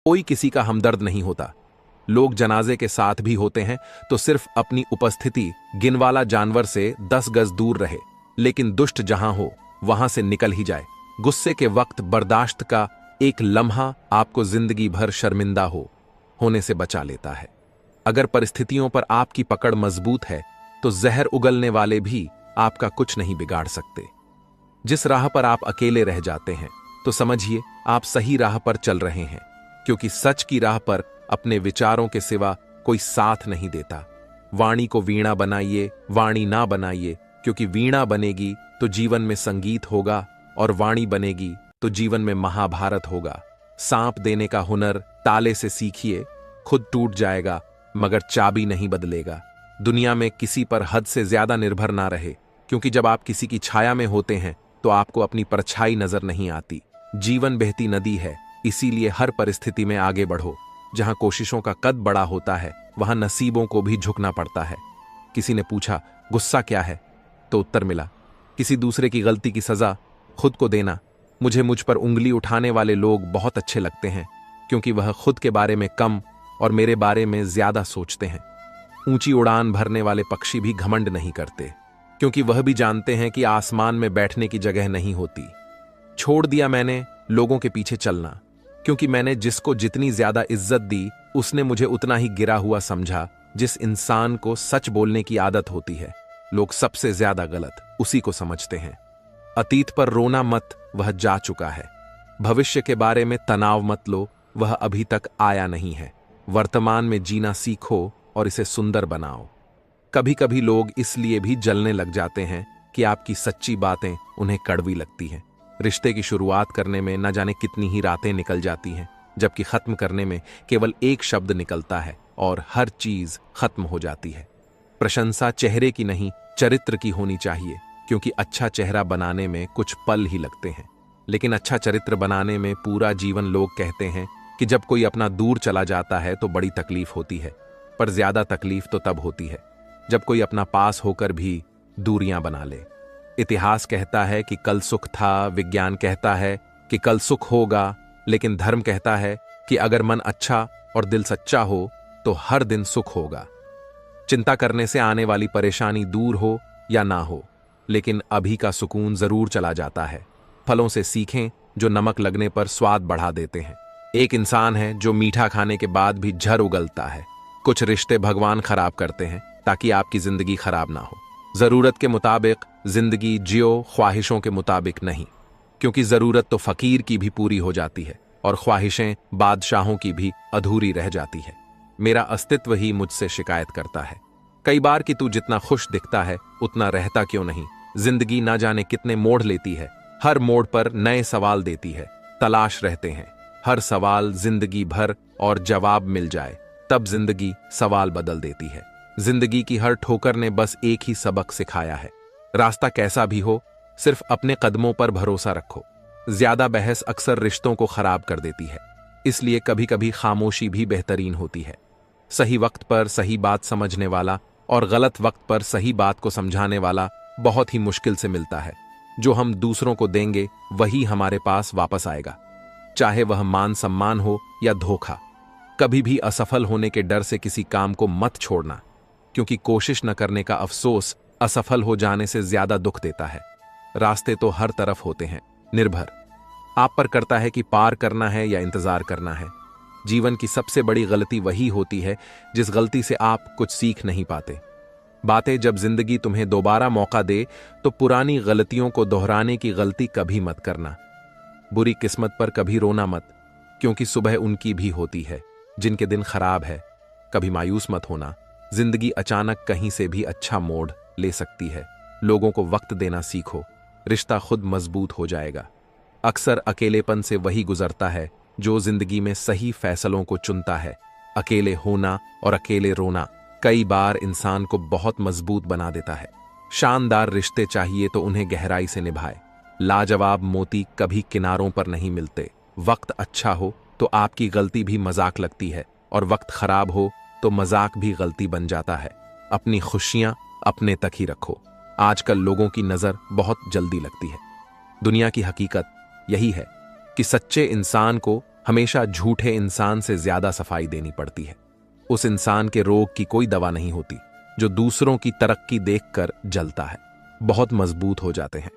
कोई किसी का हमदर्द नहीं होता। लोग जनाजे के साथ भी होते हैं तो सिर्फ अपनी उपस्थिति गिनवाला जानवर से 10 गज दूर रहे, लेकिन दुष्ट जहां हो वहां से निकल ही जाए। गुस्से के वक्त बर्दाश्त का एक लम्हा आपको जिंदगी भर शर्मिंदा होने से बचा लेता है। अगर परिस्थितियों पर आपकी पकड़ मजबूत है तो जहर उगलने वाले भी आपका कुछ नहीं बिगाड़ सकते। जिस राह पर आप अकेले रह जाते हैं तो समझिए आप सही राह पर चल रहे हैं, क्योंकि सच की राह पर अपने विचारों के सिवा कोई साथ नहीं देता। वाणी को वीणा बनाइए, वाणी ना बनाइए, क्योंकि वीणा बनेगी तो जीवन में संगीत होगा और वाणी बनेगी तो जीवन में महाभारत होगा। सांप देने का हुनर ताले से सीखिए, खुद टूट जाएगा मगर चाबी नहीं बदलेगा। दुनिया में किसी पर हद से ज्यादा निर्भर ना रहे, क्योंकि जब आप किसी की छाया में होते हैं तो आपको अपनी परछाई नजर नहीं आती। जीवन बहती नदी है, इसीलिए हर परिस्थिति में आगे बढ़ो। जहां कोशिशों का कद बड़ा होता है वहां नसीबों को भी झुकना पड़ता है। किसी ने पूछा गुस्सा क्या है, तो उत्तर मिला किसी दूसरे की गलती की सजा खुद को देना। मुझे मुझ पर उंगली उठाने वाले लोग बहुत अच्छे लगते हैं, क्योंकि वह खुद के बारे में कम और मेरे बारे में ज्यादा सोचते हैं। ऊंची उड़ान भरने वाले पक्षी भी घमंड नहीं करते, क्योंकि वह भी जानते हैं कि आसमान में बैठने की जगह नहीं होती। छोड़ दिया मैंने लोगों के पीछे चलना, क्योंकि मैंने जिसको जितनी ज्यादा इज्जत दी उसने मुझे उतना ही गिरा हुआ समझा। जिस इंसान को सच बोलने की आदत होती है, लोग सबसे ज्यादा गलत उसी को समझते हैं। अतीत पर रोना मत, वह जा चुका है। भविष्य के बारे में तनाव मत लो, वह अभी तक आया नहीं है। वर्तमान में जीना सीखो और इसे सुंदर बनाओ। कभी कभी लोग इसलिए भी जलने लग जाते हैं कि आपकी सच्ची बातें उन्हें कड़वी लगती हैं। रिश्ते की शुरुआत करने में न जाने कितनी ही रातें निकल जाती हैं, जबकि खत्म करने में केवल एक शब्द निकलता है और हर चीज खत्म हो जाती है। प्रशंसा चेहरे की नहीं, चरित्र की होनी चाहिए, क्योंकि अच्छा चेहरा बनाने में कुछ पल ही लगते हैं, लेकिन अच्छा चरित्र बनाने में पूरा जीवन। लोग कहते हैं कि जब कोई अपना दूर चला जाता है तो बड़ी तकलीफ होती है, पर ज्यादा तकलीफ तो तब होती है जब कोई अपना पास होकर भी दूरियां बना ले। इतिहास कहता है कि कल सुख था, विज्ञान कहता है कि कल सुख होगा, लेकिन धर्म कहता है कि अगर मन अच्छा और दिल सच्चा हो तो हर दिन सुख होगा। चिंता करने से आने वाली परेशानी दूर हो या ना हो, लेकिन अभी का सुकून जरूर चला जाता है। फलों से सीखें जो नमक लगने पर स्वाद बढ़ा देते हैं। एक इंसान है जो मीठा खाने के बाद भी झर उगलता है। कुछ रिश्ते भगवान खराब करते हैं ताकि आपकी जिंदगी खराब ना हो। जरूरत के मुताबिक जिंदगी जियो, ख्वाहिशों के मुताबिक नहीं, क्योंकि जरूरत तो फकीर की भी पूरी हो जाती है और ख्वाहिशें बादशाहों की भी अधूरी रह जाती है। मेरा अस्तित्व ही मुझसे शिकायत करता है कई बार कि तू जितना खुश दिखता है उतना रहता क्यों नहीं। जिंदगी ना जाने कितने मोड़ लेती है, हर मोड़ पर नए सवाल देती है। तलाश रहते हैं हर सवाल जिंदगी भर, और जवाब मिल जाए तब जिंदगी सवाल बदल देती है। जिंदगी की हर ठोकर ने बस एक ही सबक सिखाया है, रास्ता कैसा भी हो सिर्फ अपने कदमों पर भरोसा रखो। ज्यादा बहस अक्सर रिश्तों को खराब कर देती है, इसलिए कभी कभी खामोशी भी बेहतरीन होती है। सही वक्त पर सही बात समझने वाला और गलत वक्त पर सही बात को समझाने वाला बहुत ही मुश्किल से मिलता है। जो हम दूसरों को देंगे वही हमारे पास वापस आएगा, चाहे वह मान सम्मान हो या धोखा। कभी भी असफल होने के डर से किसी काम को मत छोड़ना, क्योंकि कोशिश न करने का अफसोस असफल हो जाने से ज्यादा दुख देता है। रास्ते तो हर तरफ होते हैं, निर्भर आप पर करता है कि पार करना है या इंतजार करना है। जीवन की सबसे बड़ी गलती वही होती है जिस गलती से आप कुछ सीख नहीं पाते। बातें जब जिंदगी तुम्हें दोबारा मौका दे तो पुरानी गलतियों को दोहराने की गलती कभी मत करना। बुरी किस्मत पर कभी रोना मत, क्योंकि सुबह उनकी भी होती है जिनके दिन खराब है। कभी मायूस मत होना, जिंदगी अचानक कहीं से भी अच्छा मोड़ ले सकती है। लोगों को वक्त देना सीखो, रिश्ता खुद मजबूत हो जाएगा। अक्सर अकेलेपन से वही गुजरता है जो जिंदगी में सही फैसलों को चुनता है। अकेले होना और अकेले रोना कई बार इंसान को बहुत मजबूत बना देता है। शानदार रिश्ते चाहिए तो उन्हें गहराई से निभाए। लाजवाब मोती कभी किनारों पर नहीं मिलते। वक्त अच्छा हो तो आपकी गलती भी मजाक लगती है, और वक्त खराब हो तो मजाक भी गलती बन जाता है। अपनी खुशियां अपने तक ही रखो। आजकल लोगों की नजर बहुत जल्दी लगती है। दुनिया की हकीकत यही है कि सच्चे इंसान को हमेशा झूठे इंसान से ज्यादा सफाई देनी पड़ती है। उस इंसान के रोग की कोई दवा नहीं होती जो दूसरों की तरक्की देखकर जलता है, बहुत मजबूत हो जाते हैं।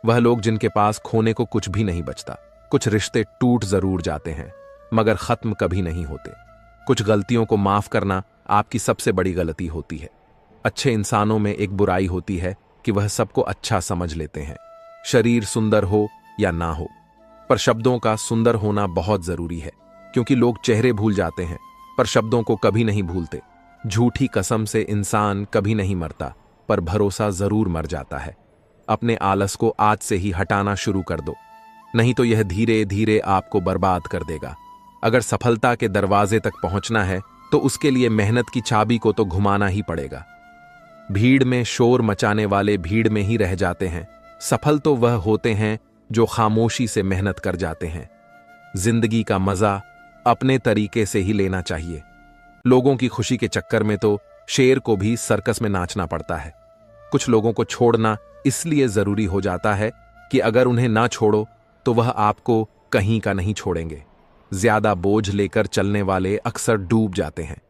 वह लोग जिनके पास खोने को कुछ भी नहीं बचता। कुछ रिश्ते टूट जरूर जाते हैं मगर खत्म कभी नहीं होते। कुछ गलतियों को माफ करना आपकी सबसे बड़ी गलती होती है। अच्छे इंसानों में एक बुराई होती है कि वह सबको अच्छा समझ लेते हैं, शरीर सुंदर हो या ना हो। पर शब्दों का सुंदर होना बहुत जरूरी है, क्योंकि लोग चेहरे भूल जाते हैं पर शब्दों को कभी नहीं भूलते। झूठी कसम से इंसान कभी नहीं मरता, पर भरोसा जरूर मर जाता है। अपने आलस को आज से ही हटाना शुरू कर दो, नहीं तो यह धीरे धीरे आपको बर्बाद कर देगा। अगर सफलता के दरवाजे तक पहुंचना है तो उसके लिए मेहनत की चाबी को तो घुमाना ही पड़ेगा। भीड़ में शोर मचाने वाले भीड़ में ही रह जाते हैं। सफल तो वह होते हैं जो खामोशी से मेहनत कर जाते हैं। जिंदगी का मजा अपने तरीके से ही लेना चाहिए। लोगों की खुशी के चक्कर में तो शेर को भी सर्कस में नाचना पड़ता है। कुछ लोगों को छोड़ना इसलिए जरूरी हो जाता है कि अगर उन्हें ना छोड़ो तो वह आपको कहीं का नहीं छोड़ेंगे। ज्यादा बोझ लेकर चलने वाले अक्सर डूब जाते हैं,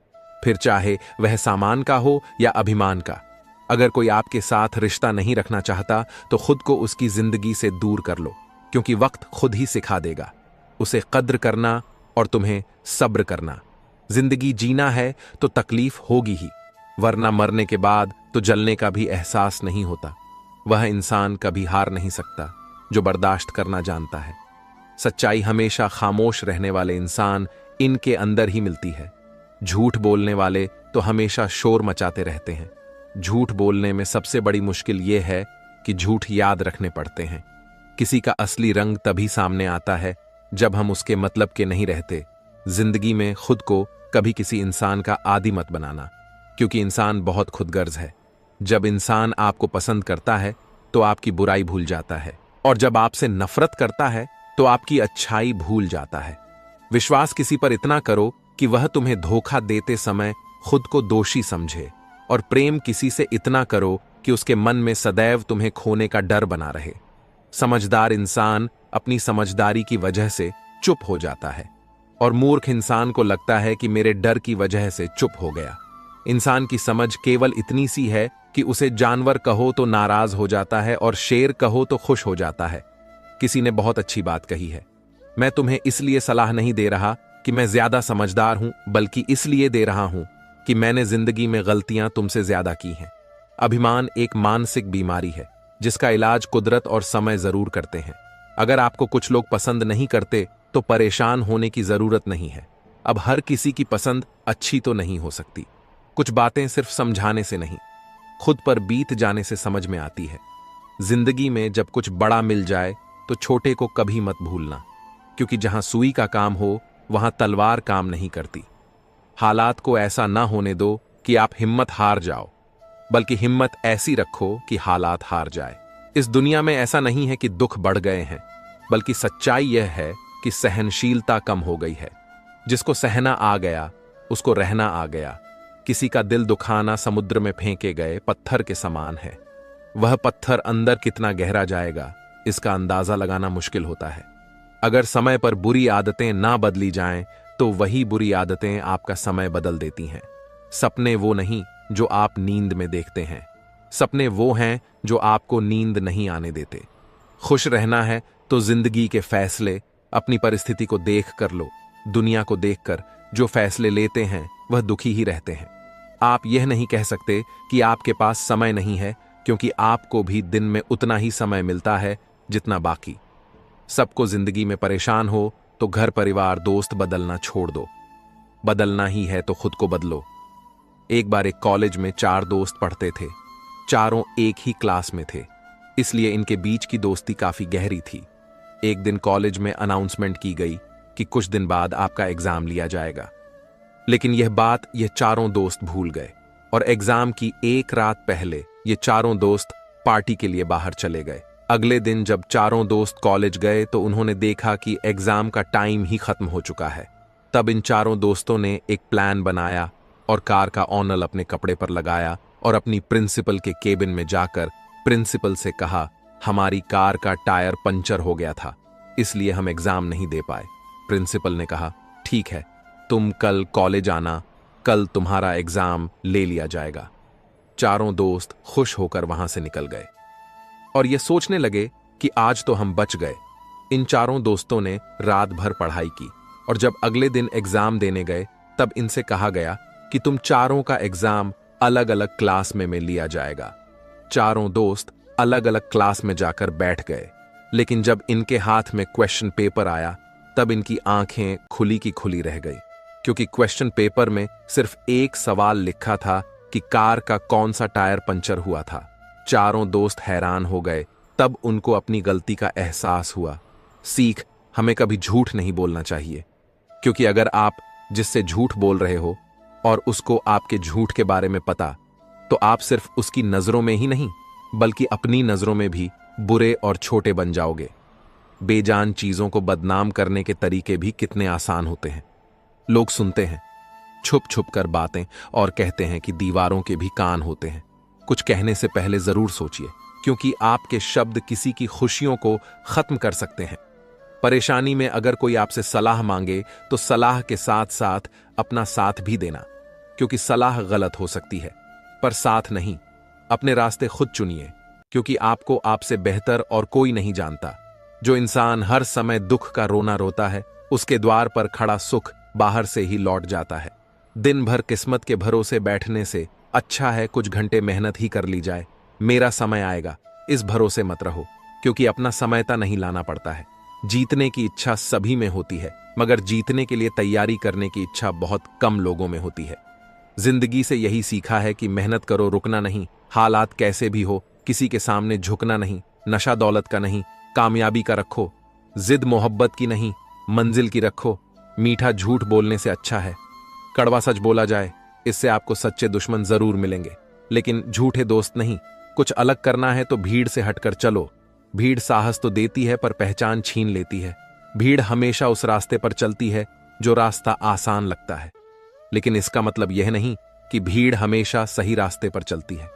फिर चाहे वह सामान का हो या अभिमान का। अगर कोई आपके साथ रिश्ता नहीं रखना चाहता तो खुद को उसकी जिंदगी से दूर कर लो, क्योंकि वक्त खुद ही सिखा देगा उसे कद्र करना और तुम्हें सब्र करना। जिंदगी जीना है तो तकलीफ होगी ही, वरना मरने के बाद तो जलने का भी एहसास नहीं होता। वह इंसान कभी हार नहीं सकता जो बर्दाश्त करना जानता है। सच्चाई हमेशा खामोश रहने वाले इंसान इनके अंदर ही मिलती है। झूठ बोलने वाले तो हमेशा शोर मचाते रहते हैं। झूठ बोलने में सबसे बड़ी मुश्किल यह है कि झूठ याद रखने पड़ते हैं। किसी का असली रंग तभी सामने आता है जब हम उसके मतलब के नहीं रहते। जिंदगी में खुद को कभी किसी इंसान का आदी मत बनाना, क्योंकि इंसान बहुत खुदगर्ज है। जब इंसान आपको पसंद करता है तो आपकी बुराई भूल जाता है, और जब आपसे नफरत करता है तो आपकी अच्छाई भूल जाता है। विश्वास किसी पर इतना करो कि वह तुम्हें धोखा देते समय खुद को दोषी समझे, और प्रेम किसी से इतना करो कि उसके मन में सदैव तुम्हें खोने का डर बना रहे। समझदार इंसान अपनी समझदारी की वजह से चुप हो जाता है, और मूर्ख इंसान को लगता है कि मेरे डर की वजह से चुप हो गया। इंसान की समझ केवल इतनी सी है कि उसे जानवर कहो तो नाराज हो जाता है और शेर कहो तो खुश हो जाता है। किसी ने बहुत अच्छी बात कही है, मैं तुम्हें इसलिए सलाह नहीं दे रहा कि मैं ज्यादा समझदार हूं, बल्कि इसलिए दे रहा हूं कि मैंने जिंदगी में गलतियां तुमसे ज्यादा की हैं। अभिमान एक मानसिक बीमारी है जिसका इलाज कुदरत और समय जरूर करते हैं। अगर आपको कुछ लोग पसंद नहीं करते तो परेशान होने की जरूरत नहीं है। अब हर किसी की पसंद अच्छी तो नहीं हो सकती। कुछ बातें सिर्फ समझाने से नहीं, खुद पर बीत जाने से समझ में आती है। जिंदगी में जब कुछ बड़ा मिल जाए तो छोटे को कभी मत भूलना, क्योंकि जहां सुई का काम हो वहां तलवार काम नहीं करती। हालात को ऐसा ना होने दो कि आप हिम्मत हार जाओ, बल्कि हिम्मत ऐसी रखो कि हालात हार जाए। इस दुनिया में ऐसा नहीं है कि दुख बढ़ गए हैं, बल्कि सच्चाई यह है कि सहनशीलता कम हो गई है। जिसको सहना आ गया उसको रहना आ गया। किसी का दिल दुखाना समुद्र में फेंके गए पत्थर के समान है। वह पत्थर अंदर कितना गहरा जाएगा इसका अंदाजा लगाना मुश्किल होता है। अगर समय पर बुरी आदतें ना बदली जाएं तो वही बुरी आदतें आपका समय बदल देती हैं। सपने वो नहीं जो आप नींद में देखते हैं, सपने वो हैं जो आपको नींद नहीं आने देते। खुश रहना है तो जिंदगी के फैसले अपनी परिस्थिति को देख कर लो। दुनिया को देखकर जो फैसले लेते हैं वह दुखी ही रहते हैं। आप यह नहीं कह सकते कि आपके पास समय नहीं है, क्योंकि आपको भी दिन में उतना ही समय मिलता है जितना बाकी। सबको जिंदगी में परेशान हो तो घर परिवार दोस्त बदलना छोड़ दो। बदलना ही है तो खुद को बदलो। एक बार एक कॉलेज में 4 दोस्त पढ़ते थे। चारों एक ही क्लास में थे, इसलिए इनके बीच की दोस्ती काफी गहरी थी। एक दिन कॉलेज में अनाउंसमेंट की गई कि कुछ दिन बाद आपका एग्जाम लिया जाएगा, लेकिन यह बात ये चारों दोस्त भूल गए, और एग्जाम की एक रात पहले ये चारों दोस्त पार्टी के लिए बाहर चले गए। अगले दिन जब चारों दोस्त कॉलेज गए तो उन्होंने देखा कि एग्जाम का टाइम ही खत्म हो चुका है। तब इन चारों दोस्तों ने एक प्लान बनाया और कार का ऑनल अपने कपड़े पर लगाया और अपनी प्रिंसिपल के केबिन में जाकर प्रिंसिपल से कहा, हमारी कार का टायर पंचर हो गया था, इसलिए हम एग्जाम नहीं दे पाए। प्रिंसिपल ने कहा, ठीक है, तुम कल कॉलेज आना, कल तुम्हारा एग्जाम ले लिया जाएगा। चारों दोस्त खुश होकर वहां से निकल गए और ये सोचने लगे कि आज तो हम बच गए। इन चारों दोस्तों ने रात भर पढ़ाई की और जब अगले दिन एग्जाम देने गए तब इनसे कहा गया कि तुम चारों का एग्जाम अलग अलग क्लास में लिया जाएगा। चारों दोस्त अलग अलग क्लास में जाकर बैठ गए, लेकिन जब इनके हाथ में क्वेश्चन पेपर आया तब इनकी आंखें खुली की खुली रह गई, क्योंकि क्वेश्चन पेपर में सिर्फ एक सवाल लिखा था कि कार का कौन सा टायर पंचर हुआ था। चारों दोस्त हैरान हो गए। तब उनको अपनी गलती का एहसास हुआ। सीख, हमें कभी झूठ नहीं बोलना चाहिए, क्योंकि अगर आप जिससे झूठ बोल रहे हो और उसको आपके झूठ के बारे में पता, तो आप सिर्फ उसकी नजरों में ही नहीं बल्कि अपनी नजरों में भी बुरे और छोटे बन जाओगे। बेजान चीजों को बदनाम करने के तरीके भी कितने आसान होते हैं। लोग सुनते हैं छुप छुप कर बातें और कहते हैं कि दीवारों के भी कान होते हैं। कुछ कहने से पहले जरूर सोचिए, क्योंकि आपके शब्द किसी की खुशियों को खत्म कर सकते हैं। परेशानी में अगर कोई आपसे सलाह मांगे तो सलाह के साथ साथ अपना साथ भी देना, क्योंकि सलाह गलत हो सकती है पर साथ नहीं। अपने रास्ते खुद चुनिए, क्योंकि आपको आपसे बेहतर और कोई नहीं जानता। जो इंसान हर समय दुख का रोना रोता है, उसके द्वार पर खड़ा सुख बाहर से ही लौट जाता है। दिन भर किस्मत के भरोसे बैठने से अच्छा है कुछ घंटे मेहनत ही कर ली जाए। मेरा समय आएगा, इस भरोसे मत रहो, क्योंकि अपना समयता नहीं लाना पड़ता है। जीतने की इच्छा सभी में होती है, मगर जीतने के लिए तैयारी करने की इच्छा बहुत कम लोगों में होती है। जिंदगी से यही सीखा है कि मेहनत करो, रुकना नहीं। हालात कैसे भी हो, किसी के सामने झुकना नहीं। नशा दौलत का नहीं, कामयाबी का रखो। जिद मोहब्बत की नहीं, मंजिल की रखो। मीठा झूठ बोलने से अच्छा है कड़वा सच बोला जाए। इससे आपको सच्चे दुश्मन जरूर मिलेंगे, लेकिन झूठे दोस्त नहीं। कुछ अलग करना है तो भीड़ से हटकर चलो। भीड़ साहस तो देती है पर पहचान छीन लेती है। भीड़ हमेशा उस रास्ते पर चलती है जो रास्ता आसान लगता है, लेकिन इसका मतलब यह नहीं कि भीड़ हमेशा सही रास्ते पर चलती है।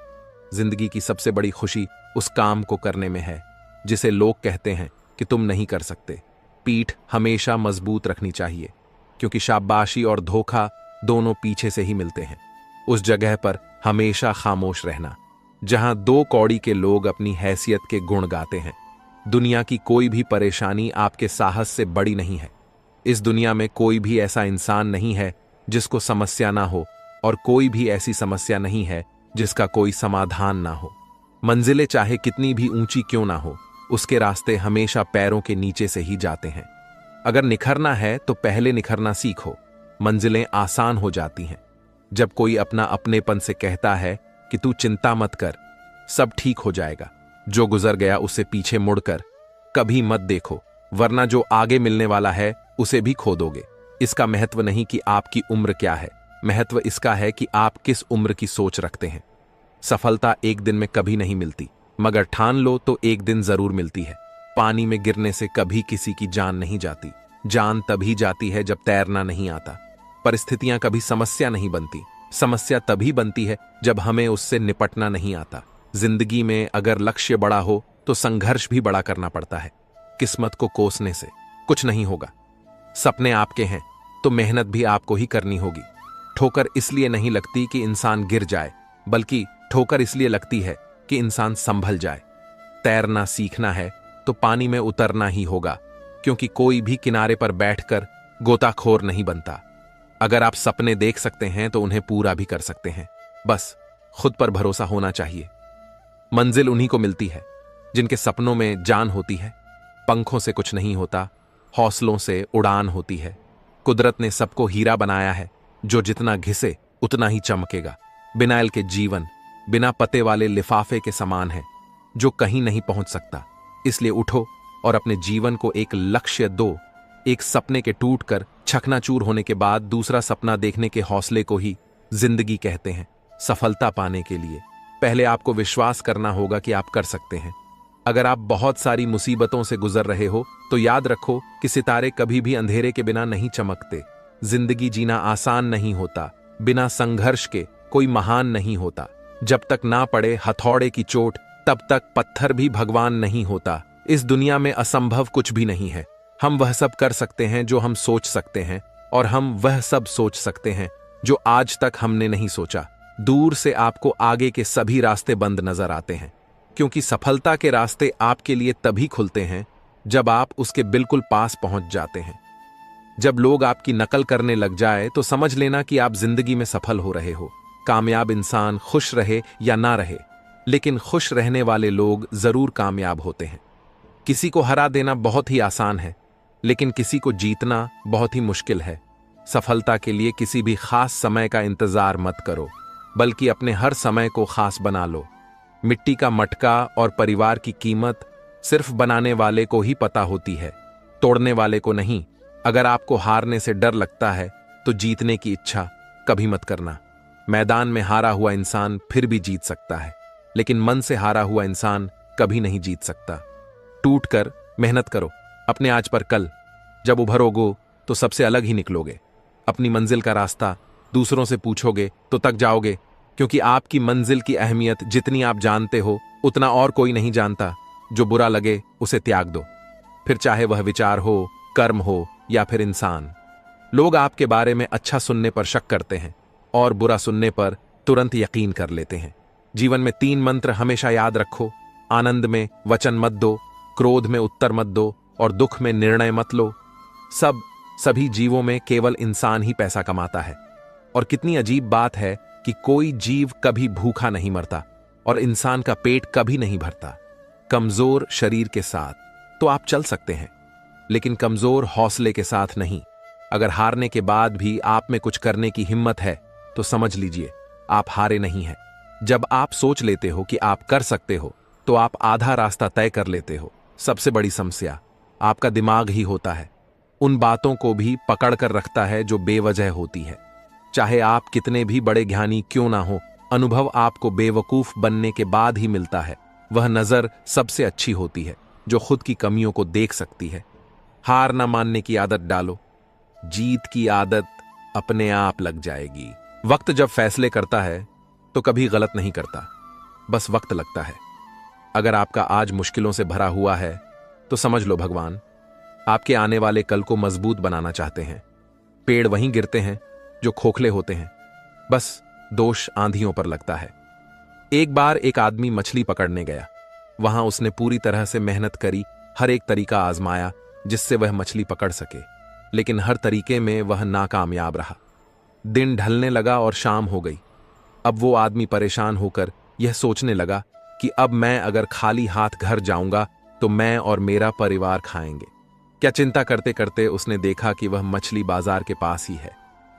जिंदगी की सबसे बड़ी खुशी उस काम को करने में है जिसे लोग कहते हैं कि तुम नहीं कर सकते। पीठ हमेशा मजबूत रखनी चाहिए, क्योंकि शाबाशी और धोखा दोनों पीछे से ही मिलते हैं। उस जगह पर हमेशा खामोश रहना जहां दो कौड़ी के लोग अपनी हैसियत के गुण गाते हैं। दुनिया की कोई भी परेशानी आपके साहस से बड़ी नहीं है। इस दुनिया में कोई भी ऐसा इंसान नहीं है जिसको समस्या ना हो, और कोई भी ऐसी समस्या नहीं है जिसका कोई समाधान ना हो। मंजिलें चाहे कितनी भी ऊंची क्यों ना हो, उसके रास्ते हमेशा पैरों के नीचे से ही जाते हैं। अगर निखरना है तो पहले निखरना सीखो, मंजिलें आसान हो जाती हैं। जब कोई अपना अपनेपन से कहता है कि तू चिंता मत कर, सब ठीक हो जाएगा, जो गुजर गया उसे पीछे मुड़कर कभी मत देखो, वरना जो आगे मिलने वाला है उसे भी खो दोगे। इसका महत्व नहीं कि आपकी उम्र क्या है, महत्व इसका है कि आप किस उम्र की सोच रखते हैं। सफलता एक दिन में कभी नहीं मिलती, मगर ठान लो तो एक दिन जरूर मिलती है। पानी में गिरने से कभी किसी की जान नहीं जाती। जान तभी जाती है जब तैरना नहीं आता। परिस्थितियां कभी समस्या नहीं बनती, समस्या तभी बनती है जब हमें उससे निपटना नहीं आता। जिंदगी में अगर लक्ष्य बड़ा हो तो संघर्ष भी बड़ा करना पड़ता है। किस्मत को कोसने से कुछ नहीं होगा। सपने आपके हैं तो मेहनत भी आपको ही करनी होगी। ठोकर इसलिए नहीं लगती कि इंसान गिर जाए, बल्कि ठोकर इसलिए लगती है कि इंसान संभल जाए। तैरना सीखना है तो पानी में उतरना ही होगा, क्योंकि कोई भी किनारे पर बैठकर गोताखोर नहीं बनता। अगर आप सपने देख सकते हैं तो उन्हें पूरा भी कर सकते हैं, बस खुद पर भरोसा होना चाहिए। मंजिल उन्हीं को मिलती है जिनके सपनों में जान होती है। पंखों से कुछ नहीं होता, हौसलों से उड़ान होती है। कुदरत ने सबको हीरा बनाया है, जो जितना घिसे उतना ही चमकेगा। बिना के जीवन बिना पते वाले लिफाफे के समान है, जो कहीं नहीं पहुंच सकता। इसलिए उठो और अपने जीवन को एक लक्ष्य दो। एक सपने के टूटकर चकनाचूर होने के बाद दूसरा सपना देखने के हौसले को ही जिंदगी कहते हैं। सफलता पाने के लिए पहले आपको विश्वास करना होगा कि आप कर सकते हैं। अगर आप बहुत सारी मुसीबतों से गुजर रहे हो तो याद रखो कि सितारे कभी भी अंधेरे के बिना नहीं चमकते। जिंदगी जीना आसान नहीं होता, बिना संघर्ष के कोई महान नहीं होता। जब तक ना पड़े हथौड़े की चोट, तब तक पत्थर भी भगवान नहीं होता। इस दुनिया में असंभव कुछ भी नहीं है, हम वह सब कर सकते हैं जो हम सोच सकते हैं, और हम वह सब सोच सकते हैं जो आज तक हमने नहीं सोचा। दूर से आपको आगे के सभी रास्ते बंद नजर आते हैं, क्योंकि सफलता के रास्ते आपके लिए तभी खुलते हैं जब आप उसके बिल्कुल पास पहुंच जाते हैं। जब लोग आपकी नकल करने लग जाए तो समझ लेना कि आप जिंदगी में सफल हो रहे हो। कामयाब इंसान खुश रहे या ना रहे, लेकिन खुश रहने वाले लोग जरूर कामयाब होते हैं। किसी को हरा देना बहुत ही आसान है, लेकिन किसी को जीतना बहुत ही मुश्किल है। सफलता के लिए किसी भी खास समय का इंतजार मत करो, बल्कि अपने हर समय को खास बना लो। मिट्टी का मटका और परिवार की कीमत सिर्फ बनाने वाले को ही पता होती है, तोड़ने वाले को नहीं। अगर आपको हारने से डर लगता है तो जीतने की इच्छा कभी मत करना। मैदान में हारा हुआ इंसान फिर भी जीत सकता है, लेकिन मन से हारा हुआ इंसान कभी नहीं जीत सकता। टूट कर मेहनत करो, अपने आज पर कल। जब उभरोगे तो सबसे अलग ही निकलोगे। अपनी मंजिल का रास्ता दूसरों से पूछोगे तो तक जाओगे, क्योंकि आपकी मंजिल की अहमियत जितनी आप जानते हो उतना और कोई नहीं जानता। जो बुरा लगे उसे त्याग दो, फिर चाहे वह विचार हो, कर्म हो या फिर इंसान। लोग आपके बारे में अच्छा सुनने पर शक करते हैं और बुरा सुनने पर तुरंत यकीन कर लेते हैं। जीवन में 3 मंत्र हमेशा याद रखो। आनंद में वचन मत दो, क्रोध में उत्तर मत दो और दुख में निर्णय मत लो। सभी जीवों में केवल इंसान ही पैसा कमाता है। और कितनी अजीब बात है कि कोई जीव कभी भूखा नहीं मरता और इंसान का पेट कभी नहीं भरता। कमजोर शरीर के साथ तो आप चल सकते हैं, लेकिन कमजोर हौसले के साथ नहीं। अगर हारने के बाद भी आप में कुछ करने की हिम्मत है तो समझ लीजिए आप हारे नहीं हैं। जब आप सोच लेते हो कि आप कर सकते हो तो आप आधा रास्ता तय कर लेते हो। सबसे बड़ी समस्या आपका दिमाग ही होता है। उन बातों को भी पकड़ कर रखता है जो बेवजह होती है। चाहे आप कितने भी बड़े ज्ञानी क्यों ना हो, अनुभव आपको बेवकूफ बनने के बाद ही मिलता है। वह नजर सबसे अच्छी होती है जो खुद की कमियों को देख सकती है। हार ना मानने की आदत डालो, जीत की आदत अपने आप लग जाएगी। वक्त जब फैसले करता है तो कभी गलत नहीं करता, बस वक्त लगता है। अगर आपका आज मुश्किलों से भरा हुआ है तो समझ लो भगवान आपके आने वाले कल को मजबूत बनाना चाहते हैं। पेड़ वहीं गिरते हैं जो खोखले होते हैं, बस दोष आंधियों पर लगता है। एक बार एक आदमी मछली पकड़ने गया। वहां उसने पूरी तरह से मेहनत करी, हर एक तरीका आजमाया जिससे वह मछली पकड़ सके, लेकिन हर तरीके में वह नाकामयाब रहा। दिन ढलने लगा और शाम हो गई। अब वो आदमी परेशान होकर यह सोचने लगा कि अब मैं अगर खाली हाथ घर जाऊंगा तो मैं और मेरा परिवार खाएंगे क्या। चिंता करते करते उसने देखा कि वह मछली बाजार के पास ही है।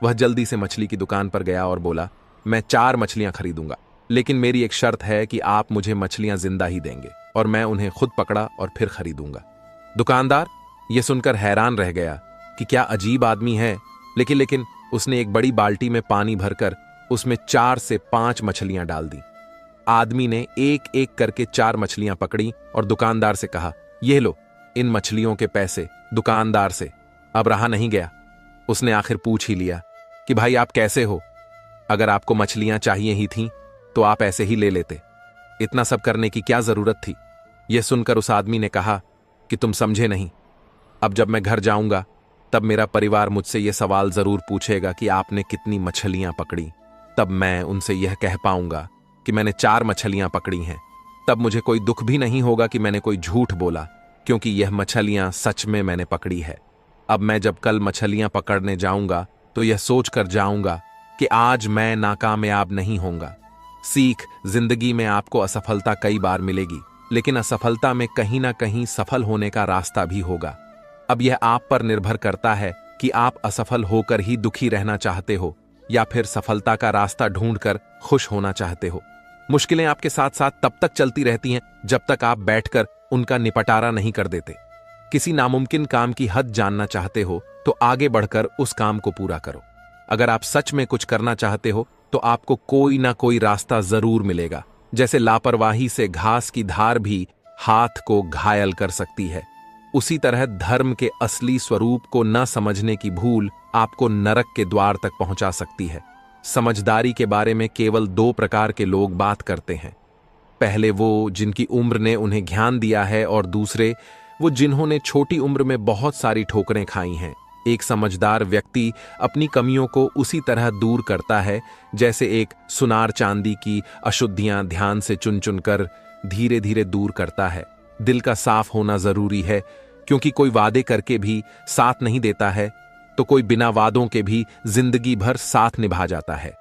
वह जल्दी से मछली की दुकान पर गया और बोला, मैं 4 मछलियां खरीदूंगा, लेकिन मेरी एक शर्त है कि आप मुझे मछलियां जिंदा ही देंगे और मैं उन्हें खुद पकड़ा और फिर खरीदूंगा। दुकानदार यह सुनकर हैरान रह गया कि क्या अजीब आदमी है, लेकिन उसने एक बड़ी बाल्टी में पानी भरकर उसमें 4 से 5 मछलियां डाल दी। आदमी ने एक एक करके 4 मछलियां पकड़ी और दुकानदार से कहा, यह लो इन मछलियों के पैसे। दुकानदार से अब रहा नहीं गया। उसने आखिर पूछ ही लिया कि भाई आप कैसे हो? अगर आपको मछलियां चाहिए ही थीं तो आप ऐसे ही ले लेते, इतना सब करने की क्या जरूरत थी? यह सुनकर उस आदमी ने कहा कि तुम समझे नहीं। अब जब मैं घर जाऊंगा तब मेरा परिवार मुझसे यह सवाल जरूर पूछेगा कि आपने कितनी मछलियां पकड़ी। तब मैं उनसे यह कह पाऊंगा कि मैंने 4 मछलियां पकड़ी हैं। तब मुझे कोई दुख भी नहीं होगा कि मैंने कोई झूठ बोला, क्योंकि यह मछलियां सच में मैंने पकड़ी है। अब मैं जब कल मछलियां पकड़ने जाऊंगा तो यह सोच कर जाऊंगा कि आज मैं नाकामयाब नहीं होऊंगा। सीख, जिंदगी में आपको असफलता कई बार मिलेगी, लेकिन असफलता में कहीं ना कहीं सफल होने का रास्ता भी होगा। अब यह आप पर निर्भर करता है कि आप असफल होकर ही दुखी रहना चाहते हो या फिर सफलता का रास्ता ढूंढकर खुश होना चाहते हो। मुश्किलें आपके साथ साथ तब तक चलती रहती हैं जब तक आप बैठकर उनका निपटारा नहीं कर देते। किसी नामुमकिन काम की हद जानना चाहते हो तो आगे बढ़कर उस काम को पूरा करो। अगर आप सच में कुछ करना चाहते हो तो आपको कोई ना कोई रास्ता जरूर मिलेगा। जैसे लापरवाही से घास की धार भी हाथ को घायल कर सकती है, उसी तरह धर्म के असली स्वरूप को न समझने की भूल आपको नरक के द्वार तक पहुंचा सकती है। समझदारी के बारे में केवल 2 प्रकार के लोग बात करते हैं। पहले वो जिनकी उम्र ने उन्हें ज्ञान दिया है, और दूसरे वो जिन्होंने छोटी उम्र में बहुत सारी ठोकरें खाई हैं। एक समझदार व्यक्ति अपनी कमियों को उसी तरह दूर करता है जैसे एक सुनार चांदी की अशुद्धियां ध्यान से चुन चुन कर धीरे धीरे दूर करता है। दिल का साफ होना जरूरी है, क्योंकि कोई वादे करके भी साथ नहीं देता है तो कोई बिना वादों के भी जिंदगी भर साथ निभा जाता है।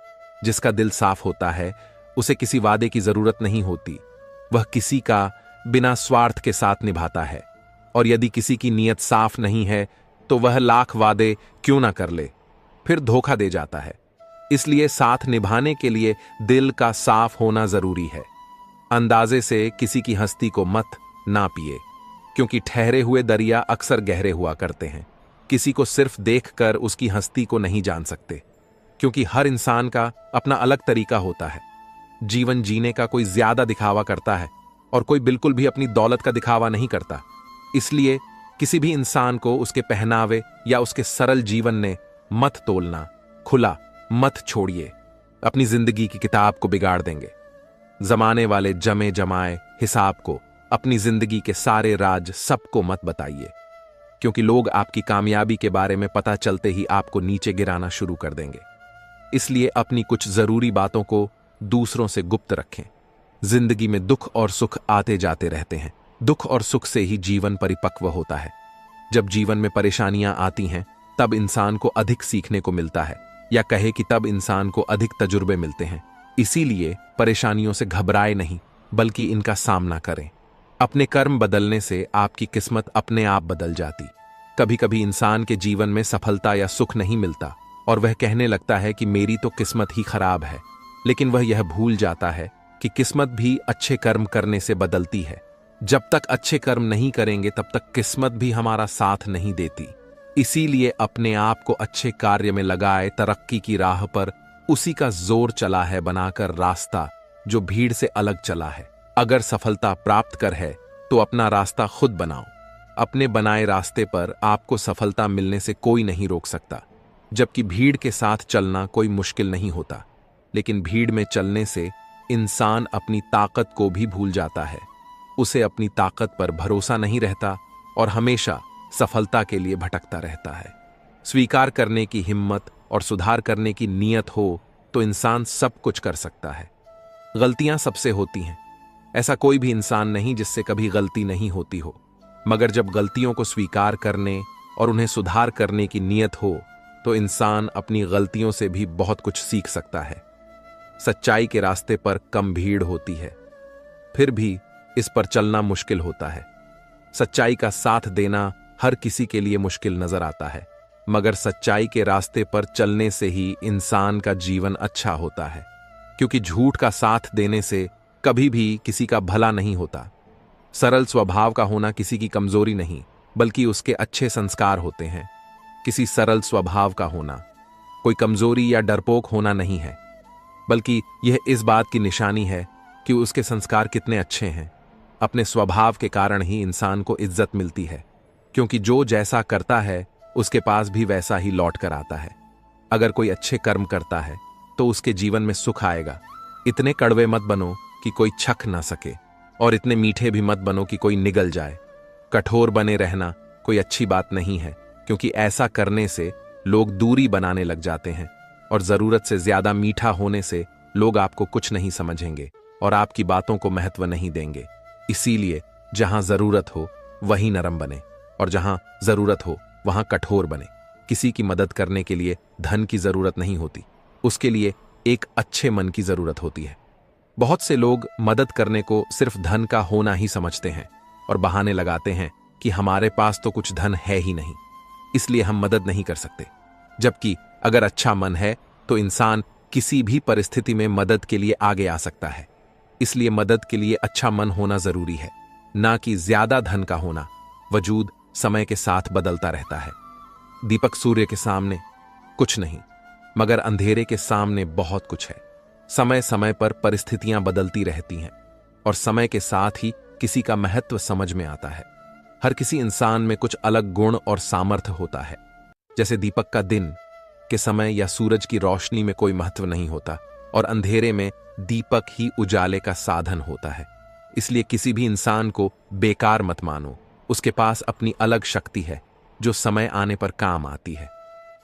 जिसका दिल साफ होता है उसे किसी वादे की जरूरत नहीं होती। वह किसी का बिना स्वार्थ के साथ निभाता है, और यदि किसी की नीयत साफ नहीं है तो वह लाख वादे क्यों ना कर ले, फिर धोखा दे जाता है। इसलिए साथ निभाने के लिए दिल का साफ होना जरूरी है। अंदाजे से किसी की हस्ती को मत नापिए, क्योंकि ठहरे हुए दरिया अक्सर गहरे हुआ करते हैं। किसी को सिर्फ देखकर उसकी हस्ती को नहीं जान सकते, क्योंकि हर इंसान का अपना अलग तरीका होता है। जीवन जीने का कोई ज्यादा दिखावा करता है और कोई बिल्कुल भी अपनी दौलत का दिखावा नहीं करता। इसलिए किसी भी इंसान को उसके पहनावे या उसके सरल जीवन ने मत तोलना, खुला मत छोड़िए। अपनी जिंदगी की किताब को बिगाड़ देंगे। जमाने वाले जमे जमाए हिसाब को, अपनी जिंदगी के सारे राज सबको मत बताइए, क्योंकि लोग आपकी कामयाबी के बारे में पता चलते ही आपको नीचे गिराना शुरू कर देंगे। इसलिए अपनी कुछ जरूरी बातों को दूसरों से गुप्त रखें। जिंदगी में दुख और सुख आते जाते रहते हैं। दुख और सुख से ही जीवन परिपक्व होता है। जब जीवन में परेशानियां आती हैं तब इंसान को अधिक सीखने को मिलता है, या कहे कि तब इंसान को अधिक तजुर्बे मिलते हैं। इसीलिए परेशानियों से घबराए नहीं, बल्कि इनका सामना करें। अपने कर्म बदलने से आपकी किस्मत अपने आप बदल जाती। कभी कभी इंसान के जीवन में सफलता या सुख नहीं मिलता और वह कहने लगता है कि मेरी तो किस्मत ही खराब है, लेकिन वह यह भूल जाता है कि किस्मत भी अच्छे कर्म करने से बदलती है। जब तक अच्छे कर्म नहीं करेंगे तब तक किस्मत भी हमारा साथ नहीं देती। इसीलिए अपने आप को अच्छे कार्य में लगाए, तरक्की की राह पर उसी का जोर चला है बनाकर रास्ता जो भीड़ से अलग चला है। अगर सफलता प्राप्त कर है तो अपना रास्ता खुद बनाओ। अपने बनाए रास्ते पर आपको सफलता मिलने से कोई नहीं रोक सकता। जबकि भीड़ के साथ चलना कोई मुश्किल नहीं होता, लेकिन भीड़ में चलने से इंसान अपनी ताकत को भी भूल जाता है। उसे अपनी ताकत पर भरोसा नहीं रहता और हमेशा सफलता के लिए भटकता रहता है। स्वीकार करने की हिम्मत और सुधार करने की नीयत हो तो इंसान सब कुछ कर सकता है। गलतियां सबसे होती हैं, ऐसा कोई भी इंसान नहीं जिससे कभी गलती नहीं होती हो। मगर जब गलतियों को स्वीकार करने और उन्हें सुधार करने की नीयत हो तो इंसान अपनी गलतियों से भी बहुत कुछ सीख सकता है। सच्चाई के रास्ते पर कम भीड़ होती है, फिर भी इस पर चलना मुश्किल होता है। सच्चाई का साथ देना हर किसी के लिए मुश्किल नजर आता है, मगर सच्चाई के रास्ते पर चलने से ही इंसान का जीवन अच्छा होता है। क्योंकि झूठ का साथ देने से कभी भी किसी का भला नहीं होता। सरल स्वभाव का होना किसी की कमजोरी नहीं, बल्कि उसके अच्छे संस्कार होते हैं। किसी सरल स्वभाव का होना कोई कमजोरी या डरपोक होना नहीं है, बल्कि यह इस बात की निशानी है कि उसके संस्कार कितने अच्छे हैं। अपने स्वभाव के कारण ही इंसान को इज्जत मिलती है, क्योंकि जो जैसा करता है उसके पास भी वैसा ही लौट कर आता है। अगर कोई अच्छे कर्म करता है तो उसके जीवन में सुख आएगा। इतने कड़वे मत बनो कि कोई छक ना सके, और इतने मीठे भी मत बनो कि कोई निगल जाए। कठोर बने रहना कोई अच्छी बात नहीं है, क्योंकि ऐसा करने से लोग दूरी बनाने लग जाते हैं, और जरूरत से ज्यादा मीठा होने से लोग आपको कुछ नहीं समझेंगे और आपकी बातों को महत्व नहीं देंगे। इसीलिए जहां जरूरत हो वहीं नरम बने, और जहां जरूरत हो वहां कठोर बने। किसी की मदद करने के लिए धन की जरूरत नहीं होती, उसके लिए एक अच्छे मन की जरूरत होती है। बहुत से लोग मदद करने को सिर्फ धन का होना ही समझते हैं और बहाने लगाते हैं कि हमारे पास तो कुछ धन है ही नहीं, इसलिए हम मदद नहीं कर सकते। जबकि अगर अच्छा मन है तो इंसान किसी भी परिस्थिति में मदद के लिए आगे आ सकता है। इसलिए मदद के लिए अच्छा मन होना जरूरी है, ना कि ज्यादा धन का होना। वजूद समय के साथ बदलता रहता है। दीपक सूर्य के सामने कुछ नहीं, मगर अंधेरे के सामने बहुत कुछ है। समय समय पर परिस्थितियां बदलती रहती हैं, और समय के साथ ही किसी का महत्व समझ में आता है। हर किसी इंसान में कुछ अलग गुण और सामर्थ्य होता है। जैसे दीपक का दिन के समय या सूरज की रोशनी में कोई महत्व नहीं होता, और अंधेरे में दीपक ही उजाले का साधन होता है। इसलिए किसी भी इंसान को बेकार मत मानो, उसके पास अपनी अलग शक्ति है जो समय आने पर काम आती है।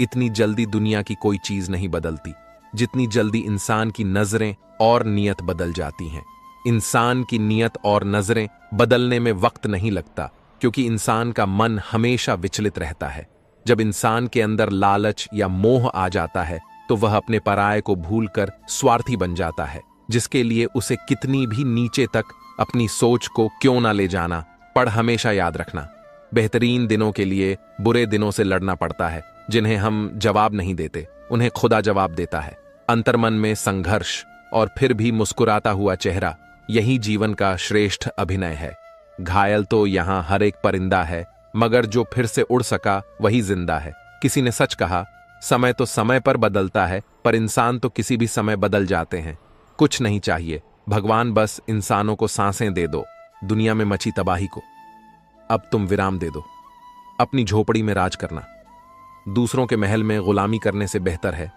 इतनी जल्दी दुनिया की कोई चीज नहीं बदलती जितनी जल्दी इंसान की नजरें और नियत बदल जाती हैं। इंसान की नियत और नजरें बदलने में वक्त नहीं लगता, क्योंकि इंसान का मन हमेशा विचलित रहता है। जब इंसान के अंदर लालच या मोह आ जाता है तो वह अपने पराये को भूलकर स्वार्थी बन जाता है, जिसके लिए उसे कितनी भी नीचे तक अपनी सोच को क्यों ना ले जाना पड़। हमेशा याद रखना, बेहतरीन दिनों के लिए बुरे दिनों से लड़ना पड़ता है। जिन्हें हम जवाब नहीं देते उन्हें खुदा जवाब देता है। अंतर्मन में संघर्ष और फिर भी मुस्कुराता हुआ चेहरा, यही जीवन का श्रेष्ठ अभिनय है। घायल तो यहां हर एक परिंदा है, मगर जो फिर से उड़ सका वही जिंदा है। किसी ने सच कहा, समय तो समय पर बदलता है, पर इंसान तो किसी भी समय बदल जाते हैं। कुछ नहीं चाहिए, भगवान बस इंसानों को सांसें दे दो दुनिया में मची तबाही को। अब तुम विराम दे दो, अपनी झोपड़ी में राज करना। दूसरों के महल में गुलामी करने से बेहतर है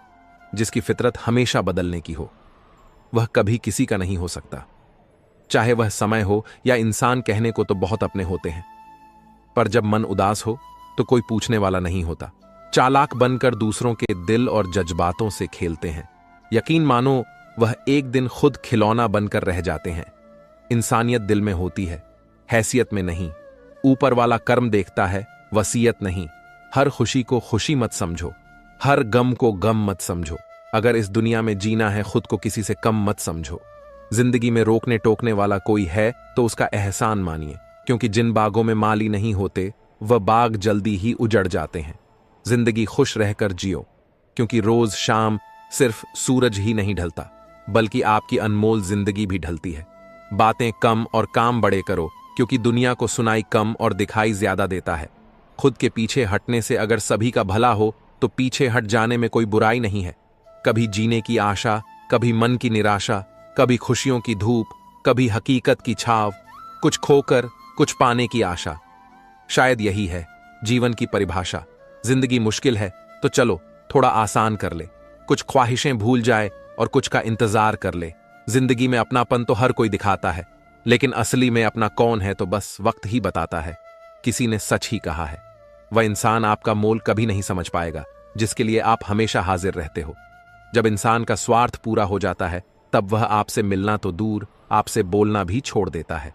जिसकी फितरत हमेशा बदलने की हो। वह कभी किसी का नहीं हो सकता, चाहे वह समय हो या इंसान। कहने को तो बहुत अपने होते हैं, पर जब मन उदास हो तो कोई पूछने वाला नहीं होता। चालाक बनकर दूसरों के दिल और जज्बातों से खेलते हैं। यकीन मानो वह एक दिन खुद खिलौना बनकर रह जाते हैं। इंसानियत दिल में होती है, हैसियत में नहीं। ऊपर वाला कर्म देखता है, वसीयत नहीं। हर खुशी को खुशी मत समझो, हर गम को गम मत समझो। अगर इस दुनिया में जीना है खुद को किसी से कम मत समझो। जिंदगी में रोकने टोकने वाला कोई है तो उसका एहसान मानिए, क्योंकि जिन बागों में माली नहीं होते वह बाग जल्दी ही उजड़ जाते हैं। जिंदगी खुश रहकर जियो, क्योंकि रोज शाम सिर्फ सूरज ही नहीं ढलता, बल्कि आपकी अनमोल जिंदगी भी ढलती है। बातें कम और काम बड़े करो, क्योंकि दुनिया को सुनाई कम और दिखाई ज्यादा देता है। खुद के पीछे हटने से अगर सभी का भला हो तो पीछे हट जाने में कोई बुराई नहीं है। कभी जीने की आशा, कभी मन की निराशा, कभी खुशियों की धूप, कभी हकीकत की छाव, कुछ खोकर कुछ पाने की आशा। शायद यही है जीवन की परिभाषा। जिंदगी मुश्किल है तो चलो थोड़ा आसान कर ले, कुछ ख्वाहिशें भूल जाए और कुछ का इंतजार कर ले। जिंदगी में अपनापन तो हर कोई दिखाता है, लेकिन असली में अपना कौन है तो बस वक्त ही बताता है। किसी ने सच ही कहा है, वह इंसान आपका मोल कभी नहीं समझ पाएगा जिसके लिए आप हमेशा हाजिर रहते हो। जब इंसान का स्वार्थ पूरा हो जाता है तब वह आपसे मिलना तो दूर, आपसे बोलना भी छोड़ देता है।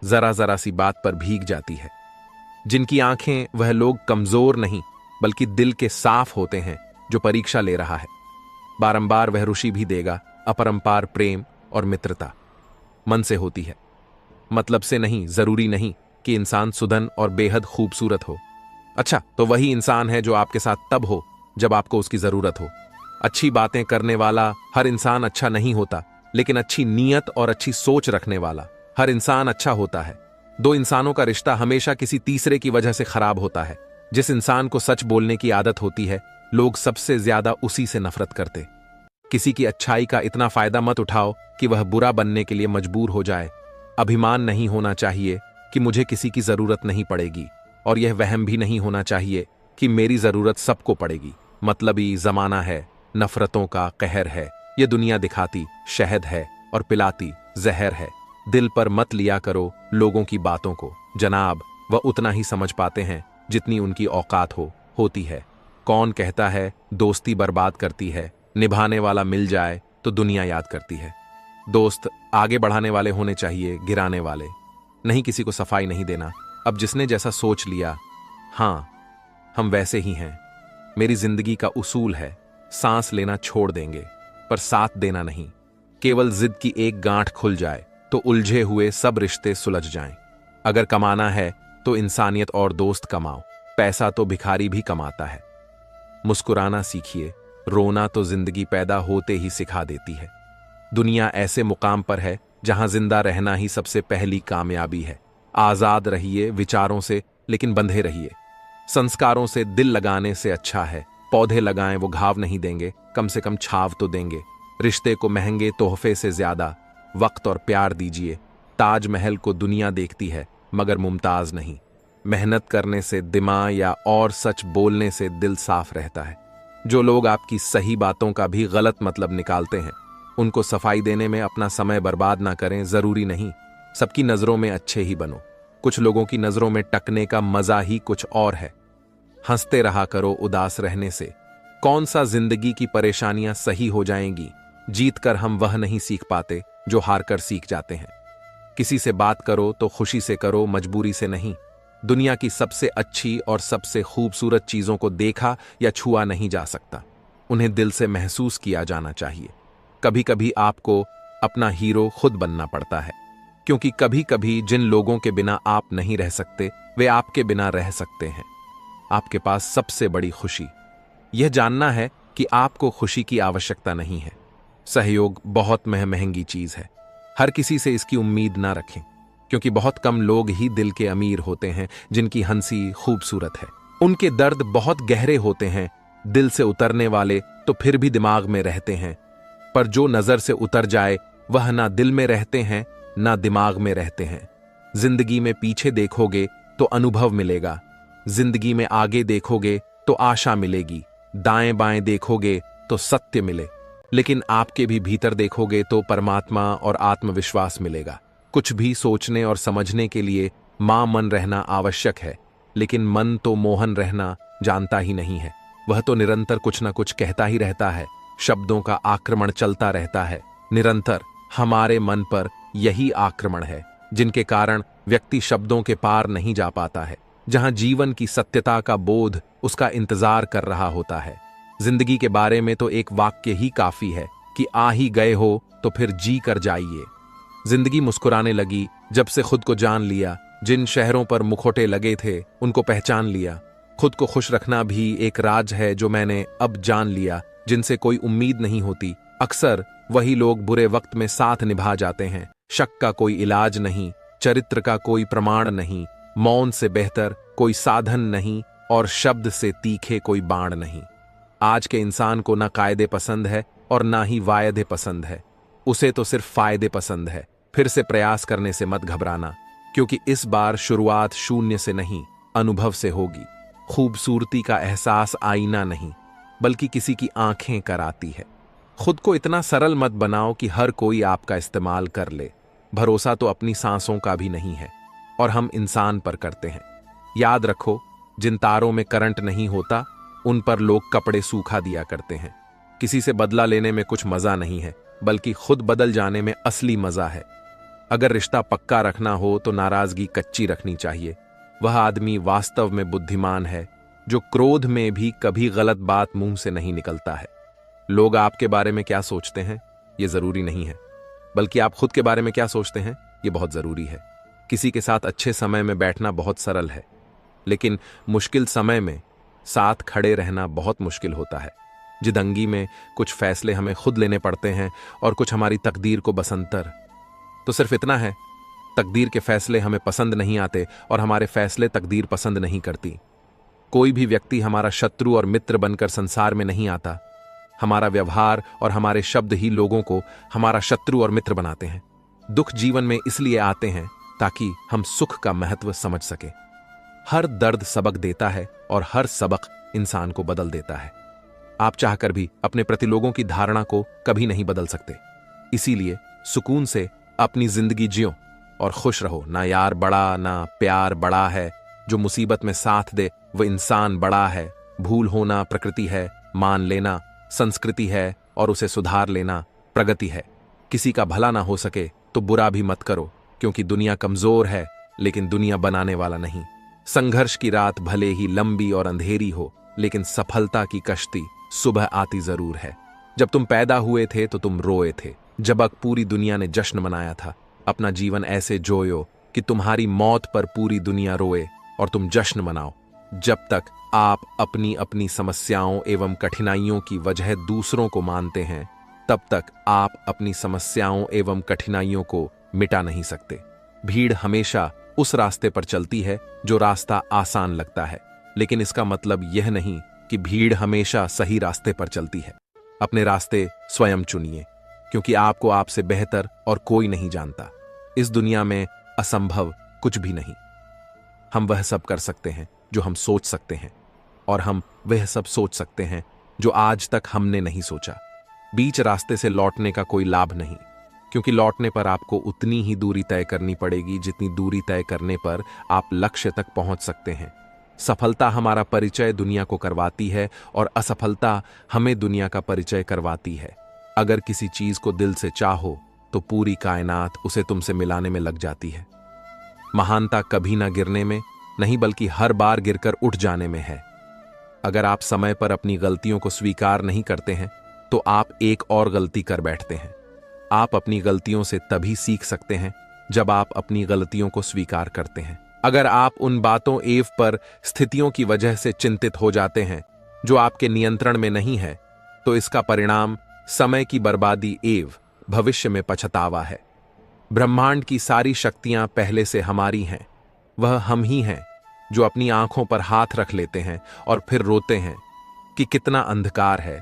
जरा जरा सी बात पर भीग जाती है। जिनकी आंखें, वह लोग कमजोर नहीं बल्कि दिल के साफ होते हैं जो परीक्षा ले रहा है। बारंबार वह रुचि भी देगा। अपरंपार प्रेम और मित्रता मन से होती है, मतलब से नहीं। जरूरी नहीं कि इंसान सुधन और बेहद खूबसूरत हो। अच्छा तो वही इंसान है जो आपके साथ तब हो जब आपको उसकी जरूरत हो। अच्छी बातें करने वाला हर इंसान अच्छा नहीं होता, लेकिन अच्छी नीयत और अच्छी सोच रखने वाला हर इंसान अच्छा होता है। दो इंसानों का रिश्ता हमेशा किसी तीसरे की वजह से खराब होता है। जिस इंसान को सच बोलने की आदत होती है, लोग सबसे ज्यादा उसी से नफरत करते। किसी की अच्छाई का इतना फायदा मत उठाओ कि वह बुरा बनने के लिए मजबूर हो जाए। अभिमान नहीं होना चाहिए कि मुझे किसी की जरूरत नहीं पड़ेगी, और यह वहम भी नहीं होना चाहिए कि मेरी जरूरत सबको पड़ेगी। मतलबी जमाना है, नफरतों का कहर है। यह दुनिया दिखाती शहद है और पिलाती जहर है। दिल पर मत लिया करो लोगों की बातों को जनाब, वह उतना ही समझ पाते हैं जितनी उनकी औकात होती है। कौन कहता है दोस्ती बर्बाद करती है, निभाने वाला मिल जाए तो दुनिया याद करती है। दोस्त आगे बढ़ाने वाले होने चाहिए, गिराने वाले नहीं। किसी को सफाई नहीं देना। अब जिसने जैसा सोच लिया, हाँ हम वैसे ही हैं। मेरी जिंदगी का उसूल है, सांस लेना छोड़ देंगे पर साथ देना नहीं। केवल जिद की एक गांठ खुल जाए तो उलझे हुए सब रिश्ते सुलझ जाएं। अगर कमाना है तो इंसानियत और दोस्त कमाओ। पैसा तो भिखारी भी कमाता है। मुस्कुराना सीखिए, रोना तो जिंदगी पैदा होते ही सिखा देती है। दुनिया ऐसे मुकाम पर है जहां जिंदा रहना ही सबसे पहली कामयाबी है। आजाद रहिए विचारों से, लेकिन बंधे रहिए संस्कारों से। दिल लगाने से अच्छा है पौधे लगाएं, वो घाव नहीं देंगे, कम से कम छाव तो देंगे। रिश्ते को महंगे तोहफे से ज्यादा वक्त और प्यार दीजिए। ताजमहल को दुनिया देखती है मगर मुमताज नहीं। मेहनत करने से दिमाग या और सच बोलने से दिल साफ रहता है। जो लोग आपकी सही बातों का भी गलत मतलब निकालते हैं, उनको सफाई देने में अपना समय बर्बाद ना करें। जरूरी नहीं सबकी नजरों में अच्छे ही बनो। कुछ लोगों की नजरों में टकने का मजा ही कुछ और है। हंसते रहा करो उदास रहने से। कौन सा जिंदगी की परेशानियां सही हो जाएंगी। जीत कर हम वह नहीं सीख पाते जो हार कर सीख जाते हैं। किसी से बात करो तो खुशी से करो, मजबूरी से नहीं। दुनिया की सबसे अच्छी और सबसे खूबसूरत चीजों को देखा या छुआ नहीं जा सकता, उन्हें दिल से महसूस किया जाना चाहिए। कभी कभी आपको अपना हीरो खुद बनना पड़ता है, क्योंकि कभी कभी जिन लोगों के बिना आप नहीं रह सकते वे आपके बिना रह सकते हैं। आपके पास सबसे बड़ी खुशी यह जानना है कि आपको खुशी की आवश्यकता नहीं है। सहयोग बहुत महंगी चीज है। हर किसी से इसकी उम्मीद ना रखें, क्योंकि बहुत कम लोग ही दिल के अमीर होते हैं जिनकी हंसी खूबसूरत है। उनके दर्द बहुत गहरे होते हैं, दिल से उतरने वाले तो फिर भी दिमाग में रहते हैं, पर जो नजर से उतर जाए वह ना दिल में रहते हैं ना दिमाग में रहते हैं। जिंदगी में पीछे देखोगे तो अनुभव मिलेगा, जिंदगी में आगे देखोगे तो आशा मिलेगी, दाएं बाएं देखोगे तो सत्य मिले, लेकिन आपके भी भीतर देखोगे तो परमात्मा और आत्मविश्वास मिलेगा। कुछ भी सोचने और समझने के लिए मां मन रहना आवश्यक है, लेकिन मन तो मोहन रहना जानता ही नहीं है। वह तो निरंतर कुछ ना कुछ कहता ही रहता है, शब्दों का आक्रमण चलता रहता है निरंतर। हमारे मन पर यही आक्रमण है जिनके कारण व्यक्ति शब्दों के पार नहीं जा पाता है, जहां जीवन की सत्यता का बोध उसका इंतजार कर रहा होता है। जिंदगी के बारे में तो एक वाक्य ही काफी है कि आ ही गए हो तो फिर जी कर जाइए। जिंदगी मुस्कुराने लगी जब से खुद को जान लिया। जिन शहरों पर मुखौटे लगे थे उनको पहचान लिया। खुद को खुश रखना भी एक राज है जो मैंने अब जान लिया। जिनसे कोई उम्मीद नहीं होती, अक्सर वही लोग बुरे वक्त में साथ निभा जाते हैं। शक का कोई इलाज नहीं, चरित्र का कोई प्रमाण नहीं, मौन से बेहतर कोई साधन नहीं और शब्द से तीखे कोई बाण नहीं। आज के इंसान को ना कायदे पसंद है और ना ही वायदे पसंद है, उसे तो सिर्फ फायदे पसंद है। फिर से प्रयास करने से मत घबराना, क्योंकि इस बार शुरुआत शून्य से नहीं अनुभव से होगी। खूबसूरती का एहसास आईना नहीं बल्कि किसी की आंखें कराती है। खुद को इतना सरल मत बनाओ कि हर कोई आपका इस्तेमाल कर ले। भरोसा तो अपनी सांसों का भी नहीं है और हम इंसान पर करते हैं। याद रखो, जिन तारों में करंट नहीं होता उन पर लोग कपड़े सूखा दिया करते हैं। किसी से बदला लेने में कुछ मजा नहीं है, बल्कि खुद बदल जाने में असली मजा है। अगर रिश्ता पक्का रखना हो तो नाराजगी कच्ची रखनी चाहिए। वह आदमी वास्तव में बुद्धिमान है जो क्रोध में भी कभी गलत बात मुंह से नहीं निकलता है। लोग आपके बारे में क्या सोचते हैं ये जरूरी नहीं है, बल्कि आप खुद के बारे में क्या सोचते हैं ये बहुत जरूरी है। किसी के साथ अच्छे समय में बैठना बहुत सरल है, लेकिन मुश्किल समय में साथ खड़े रहना बहुत मुश्किल होता है। जिदंगी में कुछ फैसले हमें खुद लेने पड़ते हैं और कुछ हमारी तकदीर को बसंतर। तो सिर्फ इतना है, तकदीर के फैसले हमें पसंद नहीं आते और हमारे फैसले तकदीर पसंद नहीं करती। कोई भी व्यक्ति हमारा शत्रु और मित्र बनकर संसार में नहीं आता। हमारा व्यवहार और हमारे शब्द ही लोगों को हमारा शत्रु और मित्र बनाते हैं। दुख जीवन में इसलिए आते हैं ताकि हम सुख का महत्व समझ सके। हर दर्द सबक देता है और हर सबक इंसान को बदल देता है। आप चाहकर भी अपने प्रति लोगों की धारणा को कभी नहीं बदल सकते। इसीलिए सुकून से अपनी जिंदगी जियो और खुश रहो। ना यार बड़ा ना प्यार बड़ा है, जो मुसीबत में साथ दे वो इंसान बड़ा है। भूल होना प्रकृति है, मान लेना संस्कृति है और उसे सुधार लेना प्रगति है। किसी का भला ना हो सके तो बुरा भी मत करो, क्योंकि दुनिया कमजोर है लेकिन दुनिया बनाने वाला नहीं। संघर्ष की रात भले ही लंबी और अंधेरी हो, लेकिन सफलता की कश्ती सुबह आती जरूर है। जब तुम पैदा हुए थे तो तुम रोए थे, जब पूरी दुनिया ने जश्न मनाया था। अपना जीवन ऐसे जोयो कि तुम्हारी मौत पर पूरी दुनिया रोए और तुम जश्न मनाओ। जब तक आप अपनी अपनी समस्याओं एवं कठिनाइयों की वजह दूसरों को मानते हैं, तब तक आप अपनी समस्याओं एवं कठिनाइयों को मिटा नहीं सकते। भीड़ हमेशा उस रास्ते पर चलती है जो रास्ता आसान लगता है, लेकिन इसका मतलब यह नहीं कि भीड़ हमेशा सही रास्ते पर चलती है। अपने रास्ते स्वयं चुनिए, क्योंकि आपको आपसे बेहतर और कोई नहीं जानता। इस दुनिया में असंभव कुछ भी नहीं। हम वह सब कर सकते हैं जो हम सोच सकते हैं, और हम वह सब सोच सकते हैं जो आज तक हमने नहीं सोचा। बीच रास्ते से लौटने का कोई लाभ नहीं। क्योंकि लौटने पर आपको उतनी ही दूरी तय करनी पड़ेगी जितनी दूरी तय करने पर आप लक्ष्य तक पहुंच सकते हैं। सफलता हमारा परिचय दुनिया को करवाती है और असफलता हमें दुनिया का परिचय करवाती है। अगर किसी चीज को दिल से चाहो तो पूरी कायनात उसे तुमसे मिलाने में लग जाती है। महानता कभी ना गिरने में नहीं बल्कि हर बार गिरकर उठ जाने में है। अगर आप समय पर अपनी गलतियों को स्वीकार नहीं करते हैं तो आप एक और गलती कर बैठते हैं। आप अपनी गलतियों से तभी सीख सकते हैं जब आप अपनी गलतियों को स्वीकार करते हैं। अगर आप उन बातों एवं पर स्थितियों की वजह से चिंतित हो जाते हैं जो आपके नियंत्रण में नहीं है तो इसका परिणाम समय की बर्बादी एवं भविष्य में पछतावा है। ब्रह्मांड की सारी शक्तियां पहले से हमारी हैं। वह हम ही हैं जो अपनी आंखों पर हाथ रख लेते हैं और फिर रोते हैं कि कितना अंधकार है।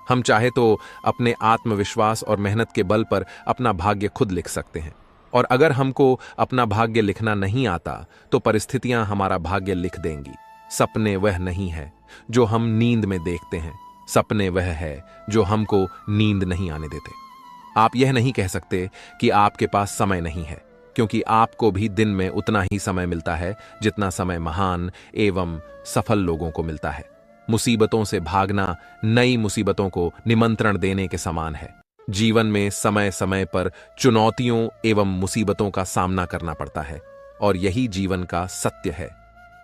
हम चाहे तो अपने आत्मविश्वास और मेहनत के बल पर अपना भाग्य खुद लिख सकते हैं, और अगर हमको अपना भाग्य लिखना नहीं आता तो परिस्थितियां हमारा भाग्य लिख देंगी। सपने वह नहीं है जो हम नींद में देखते हैं, सपने वह है जो हमको नींद नहीं आने देते। आप यह नहीं कह सकते कि आपके पास समय नहीं है, क्योंकि आपको भी दिन में उतना ही समय मिलता है जितना समय महान एवं सफल लोगों को मिलता है। मुसीबतों से भागना नई मुसीबतों को निमंत्रण देने के समान है। जीवन में समय समय पर चुनौतियों एवं मुसीबतों का सामना करना पड़ता है और यही जीवन का सत्य है।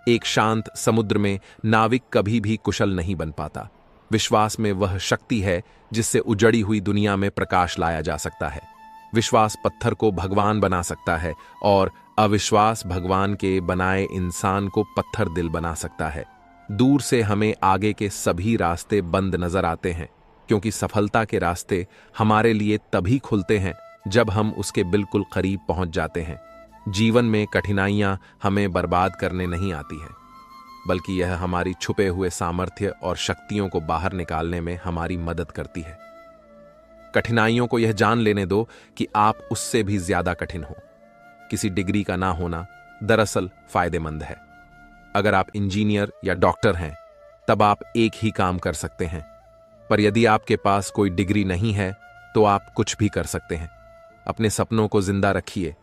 एक शांत समुद्र में नाविक कभी भी कुशल नहीं बन पाता। विश्वास में वह शक्ति है जिससे उजड़ी हुई दुनिया में प्रकाश लाया जा सकता है। विश्वास पत्थर को भगवान बना सकता है और अविश्वास भगवान के बनाए इंसान को पत्थर दिल बना सकता है। दूर से हमें आगे के सभी रास्ते बंद नजर आते हैं, क्योंकि सफलता के रास्ते हमारे लिए तभी खुलते हैं जब हम उसके बिल्कुल करीब पहुंच जाते हैं। जीवन में कठिनाइयां हमें बर्बाद करने नहीं आती है, बल्कि यह हमारी छुपे हुए सामर्थ्य और शक्तियों को बाहर निकालने में हमारी मदद करती है। कठिनाइयों को यह जान लेने दो कि आप उससे भी ज्यादा कठिन हो। किसी डिग्री का ना होना दरअसल फायदेमंद है। अगर आप इंजीनियर या डॉक्टर हैं तब आप एक ही काम कर सकते हैं, पर यदि आपके पास कोई डिग्री नहीं है तो आप कुछ भी कर सकते हैं। अपने सपनों को जिंदा रखिए।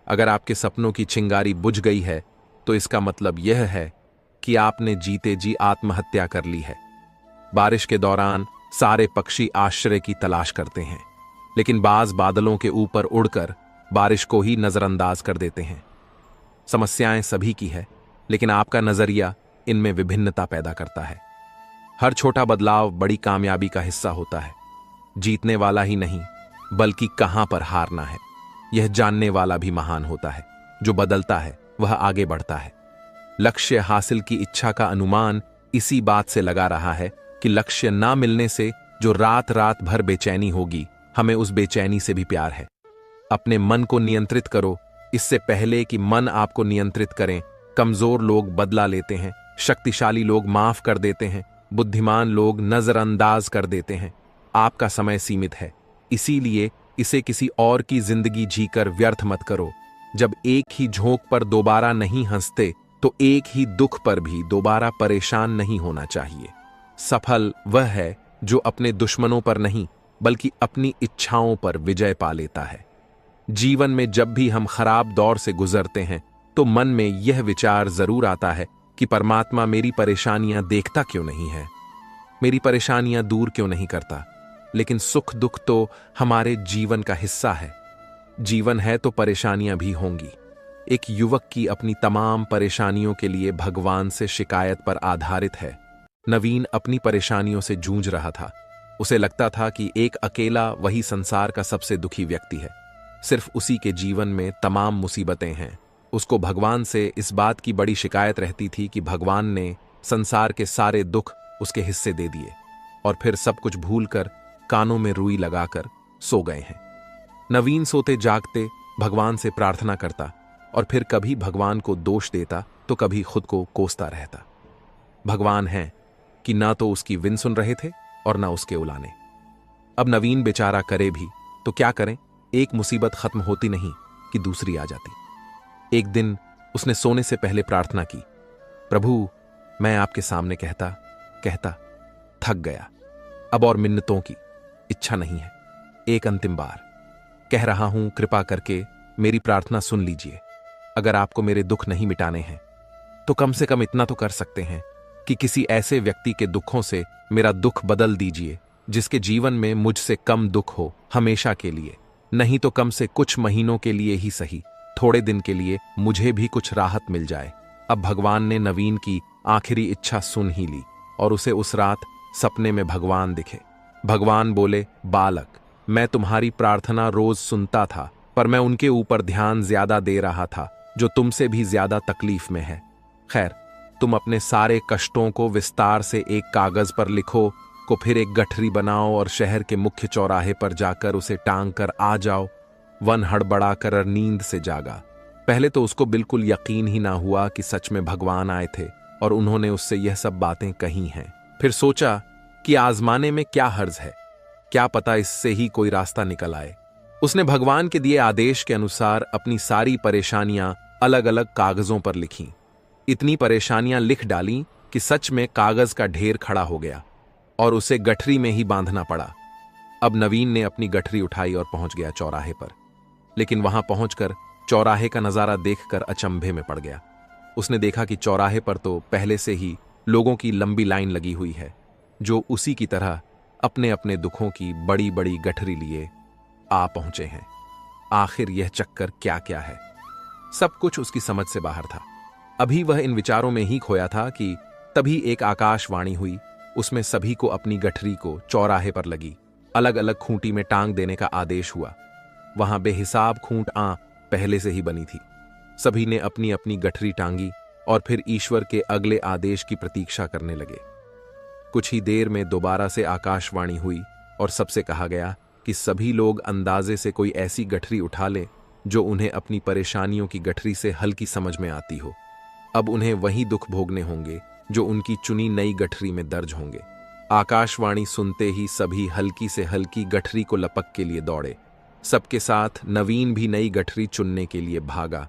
अगर आपके सपनों की चिंगारी बुझ गई है तो इसका मतलब यह है कि आपने जीते जी आत्महत्या कर ली है। बारिश के दौरान सारे पक्षी आश्रय की तलाश करते हैं, लेकिन बाज बादलों के ऊपर उड़कर बारिश को ही नजरअंदाज कर देते हैं। समस्याएं सभी की है, लेकिन आपका नजरिया इनमें विभिन्नता पैदा करता है। हर छोटा बदलाव बड़ी कामयाबी का हिस्सा होता है। जीतने वाला ही नहीं बल्कि कहां पर हारना है यह जानने वाला भी महान होता है। जो बदलता है वह आगे बढ़ता है। लक्ष्य हासिल की इच्छा का अनुमान इसी बात से लगा रहा है कि लक्ष्य ना मिलने से जो रात रात भर बेचैनी होगी, हमें उस बेचैनी से भी प्यार है। अपने मन को नियंत्रित करो इससे पहले कि मन आपको नियंत्रित करें। कमजोर लोग बदला लेते हैं, शक्तिशाली लोग माफ कर देते हैं, बुद्धिमान लोग नजरअंदाज कर देते हैं। आपका समय सीमित है, इसीलिए इसे किसी और की जिंदगी जीकर व्यर्थ मत करो। जब एक ही झोंक पर दोबारा नहीं हंसते तो एक ही दुख पर भी दोबारा परेशान नहीं होना चाहिए। सफल वह है जो अपने दुश्मनों पर नहीं बल्कि अपनी इच्छाओं पर विजय पा लेता है। जीवन में जब भी हम खराब दौर से गुजरते हैं तो मन में यह विचार जरूर आता है कि परमात्मा मेरी परेशानियां देखता क्यों नहीं है, मेरी परेशानियां दूर क्यों नहीं करता। लेकिन सुख दुख तो हमारे जीवन का हिस्सा है। जीवन है तो परेशानियां भी होंगी। एक युवक की अपनी तमाम परेशानियों के लिए भगवान से शिकायत पर आधारित है। नवीन अपनी परेशानियों से जूझ रहा था। उसे लगता था कि एक अकेला वही संसार का सबसे दुखी व्यक्ति है। सिर्फ उसी के जीवन में तमाम मुसीबतें हैं। उसको भगवान से इस बात की बड़ी शिकायत रहती थी कि भगवान ने संसार के सारे दुख उसके हिस्से दे दिए और फिर सब कुछ भूलकर कानों में रुई लगाकर सो गए हैं। नवीन सोते जागते भगवान से प्रार्थना करता और फिर कभी भगवान को दोष देता तो कभी खुद को कोसता रहता। भगवान है कि ना तो उसकी विन सुन रहे थे और ना उसके उलाने। अब नवीन बेचारा करे भी तो क्या करें, एक मुसीबत खत्म होती नहीं कि दूसरी आ जाती। एक दिन उसने सोने से पहले प्रार्थना की, प्रभु मैं आपके सामने कहता कहता थक गया, अब और मिन्नतों की इच्छा नहीं है, एक अंतिम बार कह रहा हूं, कृपा करके मेरी प्रार्थना सुन लीजिए। अगर आपको मेरे दुख नहीं मिटाने हैं तो कम से कम इतना तो कर सकते हैं कि किसी ऐसे व्यक्ति के दुखों से मेरा दुख बदल दीजिए जिसके जीवन में मुझसे कम दुख हो, हमेशा के लिए। नहीं तो कम से कुछ महीनों के लिए ही सही, थोड़े दिन के लिए मुझे भी कुछ राहत मिल जाए। अब भगवान ने नवीन की आखिरी इच्छा सुन ही ली और उसे उस रात सपने में भगवान दिखे। भगवान बोले, बालक, मैं तुम्हारी प्रार्थना रोज सुनता था, पर मैं उनके ऊपर ध्यान ज्यादा दे रहा था जो तुमसे भी ज्यादा तकलीफ में है। खैर, तुम अपने सारे कष्टों को विस्तार से एक कागज पर लिखो, को फिर एक गठरी बनाओ और शहर के मुख्य चौराहे पर जाकर उसे टांग कर आ जाओ। वन हड़बड़ाकर नींद से जागा। पहले तो उसको बिल्कुल यकीन ही ना हुआ कि सच में भगवान आए थे और उन्होंने उससे यह सब बातें कही हैं। फिर सोचा कि आजमाने में क्या हर्ज है, क्या पता इससे ही कोई रास्ता निकल आए। उसने भगवान के दिए आदेश के अनुसार अपनी सारी परेशानियां अलग अलग कागजों पर लिखीं। इतनी परेशानियां लिख डालीं कि सच में कागज का ढेर खड़ा हो गया और उसे गठरी में ही बांधना पड़ा। अब नवीन ने अपनी गठरी उठाई और पहुंच गया चौराहे पर, लेकिन वहां पहुंचकर चौराहे का नजारा देखकर अचंभे में पड़ गया। उसने देखा कि चौराहे पर तो पहले से ही लोगों की लंबी लाइन लगी हुई है, जो उसी की तरह अपने अपने दुखों की बड़ी बड़ी गठरी लिए आ पहुंचे हैं। आखिर यह चक्कर क्या क्या है? सब कुछ उसकी समझ से बाहर था। अभी वह इन विचारों में ही खोया था कि तभी एक आकाशवाणी हुई। उसमें सभी को अपनी गठरी को चौराहे पर लगी अलग अलग खूंटी में टांग देने का आदेश हुआ। वहां बेहिसाब खूंट पहले से ही बनी थी। सभी ने अपनी अपनी गठरी टांगी और फिर ईश्वर के अगले आदेश की प्रतीक्षा करने लगे। कुछ ही देर में दोबारा से आकाशवाणी हुई और सबसे कहा गया कि सभी लोग अंदाजे से कोई ऐसी गठरी उठा लें जो उन्हें अपनी परेशानियों की गठरी से हल्की समझ में आती हो। अब उन्हें वही दुख भोगने होंगे जो उनकी चुनी नई गठरी में दर्ज होंगे। आकाशवाणी सुनते ही सभी हल्की से हल्की गठरी को लपक के लिए दौड़े। सबके साथ नवीन भी नई गठरी चुनने के लिए भागा।